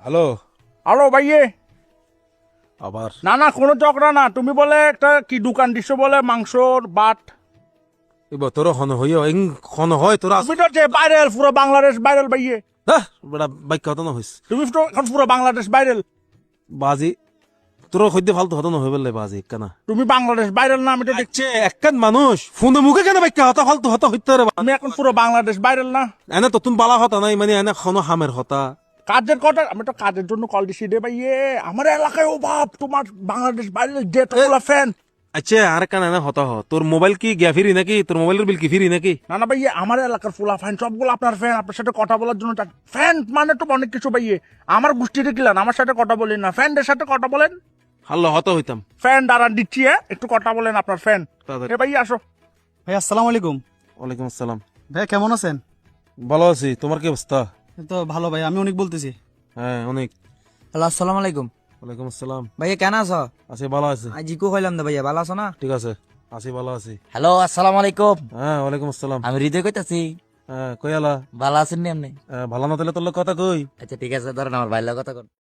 Hello hello ভাইয়ে। আবার না না কোনো ঝগড়া না, তুমি বলে একটা কি দোকান দিছো বলে মাংসর বাট, এবার তোর হন হইও এং হন হয় তোরা তুমি তো যে ভাইরাল পুরো বাংলাদেশ ভাইরাল ভাইয়ে, বেটা বাইক হতো না হইস তুমি তো এখন পুরো বাংলাদেশ ভাইরাল। বাজি তোর হইতে ফালতু হতো না হই বললে বাজি কেনা তুমি বাংলাদেশ ভাইরাল না, আমি তো দেখছি। দেখছে একখান মানুষ ফোনে মুখে কেন বাইক হতা ফালতু হতা হইতে রে তুমি এখন পুরো বাংলাদেশ ভাইরাল না। এনে তো তুমি বালা হতা নাই মানে এনে খন হামের হতা কাজের কথা, আমি তো কাজের জন্য কল দিছি রে ভাইয়ে। আমার এলাকায় অভাব, তোমার বাংলাদেশ ভাইরাল ডেটা ফ্যান। আচ্ছা আর কেন এনে হতা হ তোর মোবাইল কি গ্যা ফিরি নাকি তোর মোবাইলের বিল কি ফিরি নাকি না না ভাইয়ে, আমার এলাকার ফুলা ফ্যান সবগুলো আপনার ফ্যান, আপনার সাথে কথা বলার জন্য ফ্যান মানে তো অনেক কিছু ভাইয়ে। আমার গোষ্ঠীতে কিলান, আমার সাথে কথা বলেন না, ফ্যানদের সাথে কথা বলেন। হাল্লো হতা হইতাম ফ্যান দাঁড়ান দিচ্ছি, একটু কথা বলেন আপনার ফ্যান। তাড়াতাড়ি। এ ভাইয়া আসো। ভাই আসসালামু আলাইকুম। ওয়ালাইকুম আসসালাম। ভাই কেমন আছেন? ভালো আছি, তোমার কি অবস্থা? এই তো ভালো ভাই, আমি অনেক বলতেছি। হ্যাঁ অনেক। হ্যালো আসসালামু আলাইকুম। ওয়ালাইকুম আসসালাম। ভাইয়া কেন আছো? আছি ভালো আছি। জিকু কইলাম না ভাইয়া, ভালো আছো না? ঠিক আছে আছি ভালো আছি। হ্যালো আসসালামু আলাইকুম। হ্যাঁ ওয়ালাইকুম আসসালাম। আমি হৃদয় কইতাছি। হ্যাঁ কই আলা? ভালো আছেন নি আপনি? ভালো না তাহলে তোর লগে কথা কই। আচ্ছা ঠিক আছে, ধরেন আমার ভাইয়ের লগে কথা কন।